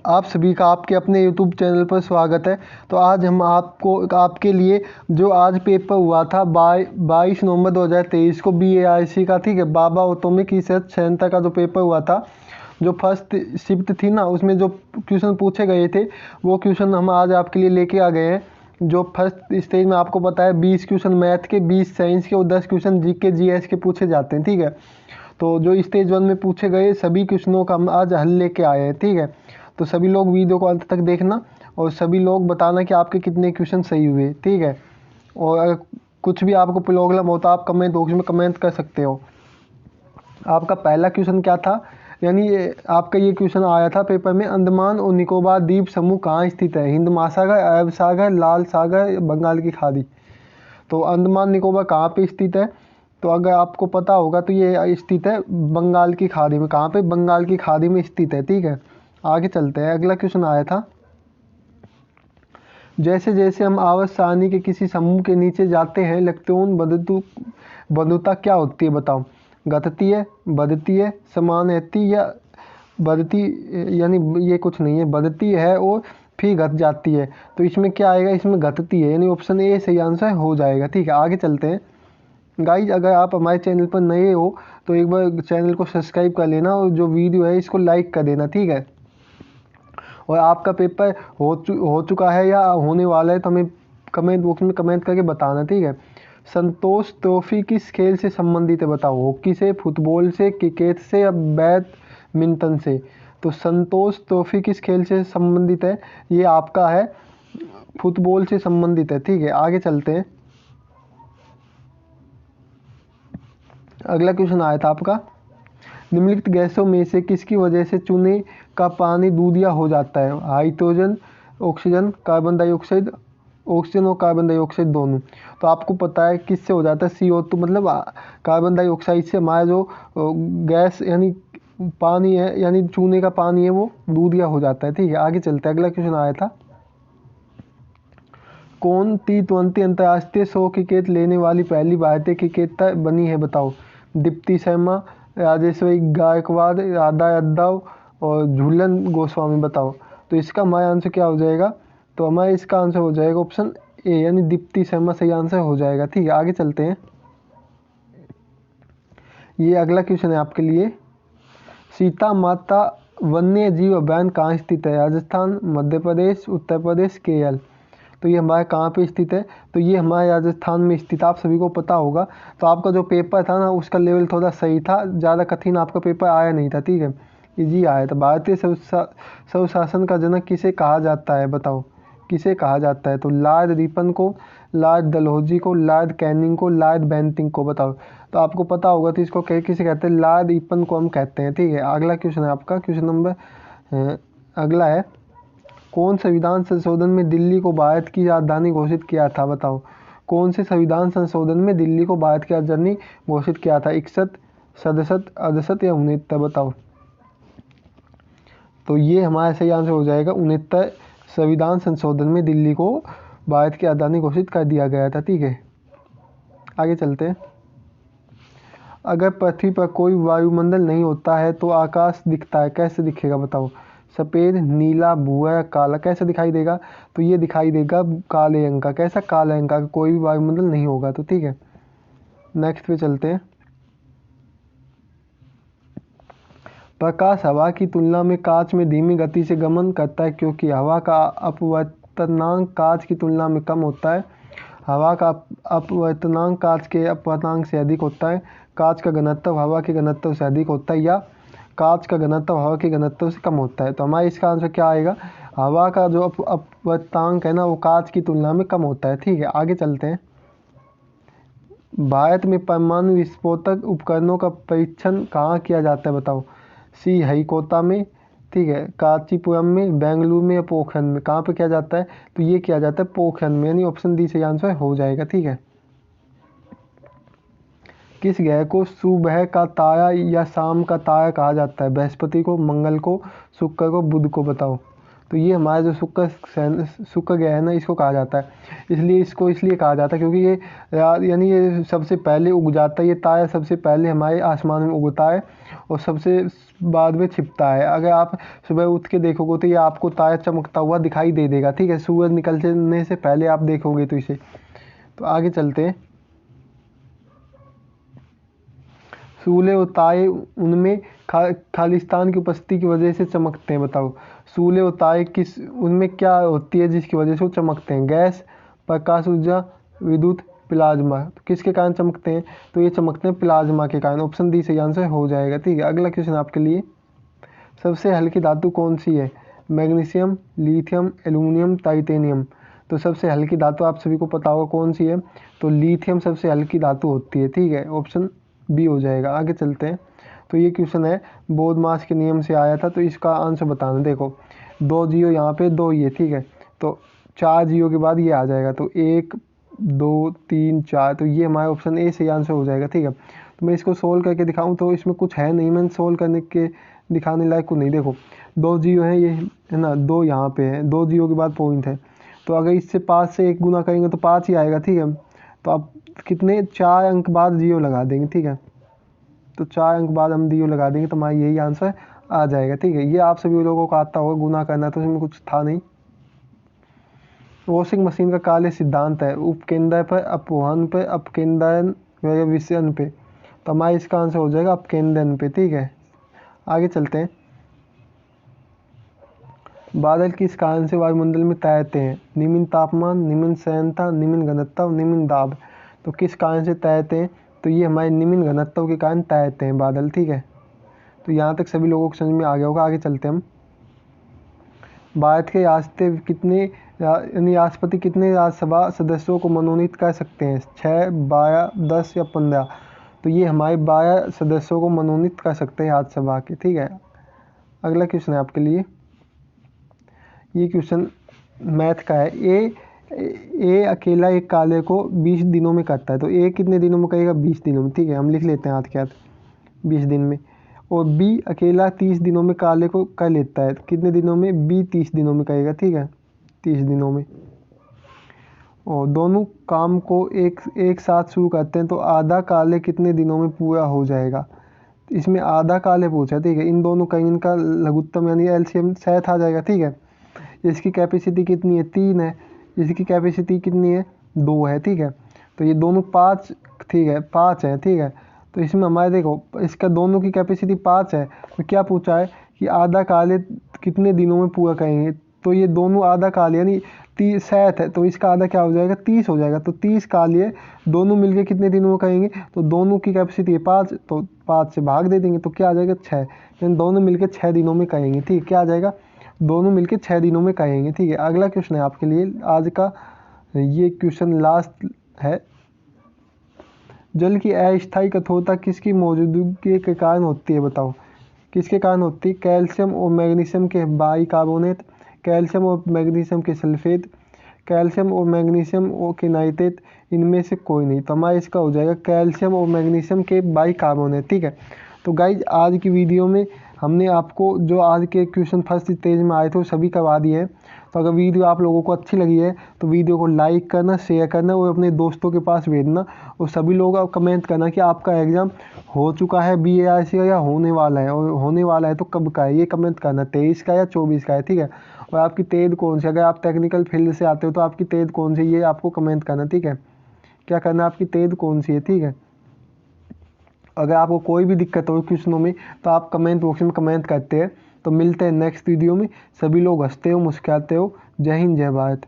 आप सभी का आपके अपने यूट्यूब चैनल पर स्वागत है। तो आज हम आपके लिए जो आज पेपर हुआ था 22 नवंबर 2023 को BAIC का, ठीक है, बाबा ऑटोमिक रिसर्च सेंटर का जो पेपर हुआ था, जो फर्स्ट शिफ्ट थी ना, उसमें जो क्वेश्चन पूछे गए थे वो क्वेश्चन हम आज आपके लिए लेके आ गए हैं। जो फर्स्ट स्टेज में आपको पता है 20 क्वेश्चन मैथ के, 20 साइंस के और 10 क्वेश्चन GK GS के पूछे जाते हैं, ठीक है। तो जो स्टेज 1 में पूछे गए सभी क्वेश्चनों का हम आज हल लेके आए हैं, ठीक है। तो सभी लोग वीडियो को अंत तक देखना और सभी लोग बताना कि आपके कितने क्वेश्चन सही हुए, ठीक है। और अगर कुछ भी आपको प्रॉब्लम हो तो आप कमेंट बॉक्स में कमेंट कर सकते हो। आपका पहला क्वेश्चन क्या था, यानी आपका ये क्वेश्चन आया था पेपर में, अंडमान और निकोबार द्वीप समूह कहाँ स्थित है? हिंद महासागर, अरब सागर, लाल सागर, बंगाल की खाड़ी। तो अंडमान निकोबार कहाँ पे स्थित है? तो अगर आपको पता होगा तो ये स्थित है बंगाल की खाड़ी में। कहाँ पे? बंगाल की खाड़ी में स्थित है, ठीक है। आगे चलते हैं। अगला क्वेश्चन आया था, जैसे जैसे हम आवर्त सारणी के किसी समूह के नीचे जाते हैं इलेक्ट्रॉन बंधुता क्या होती है? बताओ। घटती है, बढ़ती है, समान रहती या बढ़ती, यानी ये कुछ नहीं है, बढ़ती है और फिर घट जाती है। तो इसमें क्या आएगा? इसमें घटती है, यानी ऑप्शन ए सही आंसर हो जाएगा, ठीक है। आगे चलते हैं। गाइज, अगर आप हमारे चैनल पर नए हो तो एक बार चैनल को सब्सक्राइब कर लेना और जो वीडियो है इसको लाइक कर देना, ठीक है। और आपका पेपर हो चुका है या होने वाला है तो हमें कमेंट बॉक्स में कमेंट करके बताना, ठीक है। संतोष ट्रॉफी किस खेल से संबंधित है? बताओ। हॉकी से, फुटबॉल से, क्रिकेट से या बैडमिंटन से? तो संतोष ट्रॉफी किस खेल से संबंधित है? ये आपका है फुटबॉल से संबंधित है, ठीक है। आगे चलते हैं। अगला क्वेश्चन आया था आपका, निम्नलिखित गैसों में से किसकी वजह से चूने का पानी दूधिया हो जाता है? Hydrogen, oxygen, carbon dioxide, oxygen और कार्बन डाइऑक्साइड दोनों। तो आपको पता है किससे हो जाता है? CO2, मतलब कार्बन डाइऑक्साइड से हमारा जो गैस यानी पानी है, यानी चूने का पानी है, वो दूधिया हो जाता है, ठीक है। आगे चलते हैं। अगला क्वेश्चन आया था, कौन T20 अंतर्राष्ट्रीय 100 विकेट लेने वाली पहली भारतीय क्रिकेटर बनी है? बताओ। दीप्ति शर्मा, राजेश्वरी गायकवाड़, राधा यादव और झूलन गोस्वामी। बताओ। तो इसका हमारा आंसर क्या हो जाएगा? तो हमारा इसका आंसर हो जाएगा ऑप्शन ए, यानी दीप्ति शर्मा सही आंसर हो जाएगा, ठीक है। आगे चलते हैं। ये अगला क्वेश्चन है आपके लिए, सीता माता वन्य जीव अभयारण्य कहाँ स्थित है? राजस्थान, मध्य प्रदेश, उत्तर प्रदेश, केरल। तो ये हमारे कहाँ पे स्थित है? तो ये हमारे राजस्थान में स्थित, आप सभी को पता होगा। तो आपका जो पेपर था ना उसका लेवल थोड़ा सही था, ज़्यादा कठिन आपका पेपर आया नहीं था, ठीक है, इजी आया था। भारतीय स्वशासन का जनक किसे कहा जाता है? बताओ, किसे कहा जाता है? तो लॉर्ड रिपन को, लॉर्ड डलहौजी को, लॉर्ड कैनिंग को, लॉर्ड बेंटिंग को। बताओ। तो आपको पता होगा तो इसको किसे कहते हैं? लॉर्ड रिपन को हम कहते हैं, ठीक है। अगला क्वेश्चन है आपका, क्वेश्चन नंबर अगला है, कौन संविधान संशोधन में दिल्ली को भारत की राजधानी घोषित किया था? बताओ। कौन से संविधान संशोधन में दिल्ली को भारत की राजधानी घोषित किया था? 61, 67, 68 या 69? बताओ। तो ये हमारा सही आंसर हो जाएगा 69। संविधान संशोधन में दिल्ली को भारत की राजधानी घोषित कर दिया गया था, ठीक है। आगे चलते हैं। अगर पृथ्वी पर कोई वायुमंडल नहीं होता है तो आकाश दिखता है, कैसे दिखेगा? बताओ। सफ़ेद, नीला, भूरा, काला, कैसा दिखाई देगा? तो ये दिखाई देगा काले रंग का। कैसा? काले रंग का, कोई भी वायुमंडल नहीं होगा तो, ठीक है। नेक्स्ट पे चलते हैं। प्रकाश हवा की तुलना में कांच में धीमी गति से गमन करता है क्योंकि हवा का अपवर्तनांक कांच की तुलना में कम होता है। हवा का अपवर्तनांक कांच के अपवर्तनांक से अधिक होता है। कांच का घनत्व हवा के घनत्व से अधिक होता है, या कांच का घनत्व हवा के घनत्व से कम होता है। तो हमारा इसका आंसर क्या आएगा? हवा का जो अपवर्तनांक है ना वो कांच की तुलना में कम होता है, ठीक है। आगे चलते हैं। भारत में परमाणु विस्फोटक उपकरणों का परीक्षण कहाँ किया जाता है? बताओ। श्रीहरिकोटा में, ठीक है, कांचीपुरम में, बेंगलुरु में या पोखरण में? कहाँ पे किया जाता है? तो ये किया जाता है पोखरण में, यानी ऑप्शन डी सही आंसर हो जाएगा, ठीक है। किस ग्रह को सुबह का तारा या शाम का तारा कहा जाता है? बृहस्पति को, मंगल को, शुक्र को, बुध को? बताओ। तो ये हमारा जो शुक्र ग्रह है ना, इसको कहा जाता है। इसलिए कहा जाता है क्योंकि ये यानी ये सबसे पहले उग जाता है। ये तारा सबसे पहले हमारे आसमान में उगता है और सबसे बाद में छिपता है। अगर आप सुबह उठ के देखोगे तो ये आपको तारा चमकता हुआ दिखाई दे देगा, ठीक है, सूरज निकलने से पहले आप देखोगे तो इसे। तो आगे चलते हैं। सूले और तारे उनमें खालिस्तान की उपस्थिति की वजह से चमकते हैं। बताओ सूले और तारे किस उनमें क्या होती है जिसकी वजह से वो चमकते हैं? गैस, प्रकाश ऊर्जा, विद्युत, प्लाज्मा। तो किसके कारण चमकते हैं? तो ये चमकते हैं प्लाज्मा के कारण। ऑप्शन डी सही आंसर हो जाएगा, ठीक है। अगला क्वेश्चन आपके लिए, सबसे हल्की धातु कौन सी है? Magnesium, lithium, aluminium, titanium. तो सबसे हल्की धातु आप सभी को पता होगा कौन सी है, तो लिथियम सबसे हल्की धातु होती है, ठीक है, ऑप्शन बी हो जाएगा। आगे चलते हैं। तो ये क्वेश्चन है बोधमास के नियम से आया था, तो इसका आंसर बताना। देखो 2 जीरो यहाँ पे 2 ये, ठीक है, तो 4 जीरो के बाद ये आ जाएगा, तो 1 2 3 4, तो ये हमारा ऑप्शन ए सही आंसर हो जाएगा, ठीक है। तो मैं इसको सोल्व करके दिखाऊं तो इसमें कुछ है नहीं, मैंने सोल्व करने के दिखाने लायक को नहीं। देखो 2 जीरो है ये, है ना, 2 यहाँ पे है, 2 जीरो के बाद पॉइंट है, तो अगर इससे 5 से 1 गुना करेंगे तो 5 ही आएगा, ठीक है। तो अब कितने 4 अंक बाद जीरो लगा देंगे, ठीक है, तो 4 अंक बाद हम जीरो लगा देंगे तो हमारा यही आंसर आ जाएगा, ठीक है। ये आप सभी लोगों को आता होगा गुना करना, तो इसमें कुछ था नहीं। वॉशिंग मशीन का कार्य सिद्धांत है उपकेंद्र पर, अपवहन पर, अपकेंद्रन व विषयन पे। तो हमारा इसका आंसर हो जाएगा अपकेंद्रन पे, ठीक है। आगे चलते हैं। बादल किस कारण से वायुमंडल में तैरते हैं? निम्न तापमान, निम्न सयनता, निम्न घनत्व, निम्न दाब। तो किस कारण से तैरते हैं? तो ये हमारे निम्न घनत्व के कारण तैरते हैं बादल, ठीक है। तो यहाँ तक सभी लोगों को समझ में आ गया होगा। आगे चलते हैं हम। भारत के राष्ट्रपति कितने राज्यसभा सदस्यों को मनोनीत कर सकते हैं? 6, 12, 10 या 15। तो ये हमारे 12 सदस्यों को मनोनीत कर सकते हैं राज्यसभा के, ठीक है। अगला क्वेश्चन है आपके लिए, ये क्वेश्चन मैथ का है। ए अकेला एक कार्य को 20 दिनों में करता है, तो ए कितने दिनों में करेगा? 20 दिनों में, ठीक है, हम लिख लेते हैं हाथ के हाथ 20 दिन में। और बी अकेला 30 दिनों में कार्य को कर लेता है, कितने दिनों में? बी 30 दिनों में करेगा, ठीक है, 30 दिनों में। और दोनों काम को एक साथ शुरू करते हैं तो आधा कार्य कितने दिनों में पूरा हो जाएगा? इसमें आधा कार्य पूछा, ठीक है। इन दोनों का इनका लघुत्तम यानी एलसीएम 7 आ जाएगा, ठीक है। इसकी कैपेसिटी कितनी है? 3 है। इसकी कैपेसिटी कितनी है? 2 है, ठीक है। तो ये दोनों 5, ठीक है, 5 है, ठीक है। तो इसमें हमारे देखो इसका दोनों की कैपेसिटी 5 है, तो क्या पूछा है कि आधा कार्य कितने दिनों में पूरा करेंगे? तो ये दोनों आधा कार्य यानी 7 है, तो इसका आधा क्या हो जाएगा? 30 हो जाएगा। तो 30 कार्य दोनों मिलके कितने दिनों में करेंगे? तो दोनों की कैपेसिटी है 5, तो 5 से भाग दे देंगे तो क्या आ जाएगा? 6, यानी दोनों मिलके 6 दिनों में करेंगे, ठीक है। क्या आ जाएगा? दोनों मिलके 6 दिनों में करेंगे, ठीक है। अगला क्वेश्चन है आपके लिए आज का, ये क्वेश्चन लास्ट है। जल की अस्थायी कठोरता किसकी मौजूदगी के कारण होती है? बताओ किसके कारण होती है? कैल्शियम और मैग्नीशियम के बाइकार्बोनेट, कैल्शियम और मैग्नीशियम के सल्फेट, कैल्शियम और मैग्नीशियम के नाइट्रेट, इनमें से कोई नहीं। तो हमारा इसका हो जाएगा कैल्शियम और मैग्नीशियम के बाइकार्बोनेट, ठीक है। तो गाइज आज की वीडियो में हमने आपको जो आज के क्वेश्चन फर्स्ट स्टेज में आए थे वो सभी करवा दिए हैं। तो अगर वीडियो आप लोगों को अच्छी लगी है तो वीडियो को लाइक करना, शेयर करना और अपने दोस्तों के पास भेजना, और सभी लोग आप कमेंट करना कि आपका एग्ज़ाम हो चुका है BARC का या होने वाला है, और होने वाला है तो कब का है, ये कमेंट करना, 23 का या 24 का है, ठीक है। और आपकी तेज कौन सी, अगर आप टेक्निकल फील्ड से आते हो तो आपकी तेज कौन सी, ये आपको कमेंट करना, ठीक है। क्या करना, आपकी तेज कौन सी है, ठीक है। अगर आपको कोई भी दिक्कत हो क्वेश्चनों में तो आप कमेंट बॉक्स में कमेंट करते हैं। तो मिलते हैं नेक्स्ट वीडियो में। सभी लोग हंसते हो, मुस्कुराते हो। जय हिंद, जय भारत।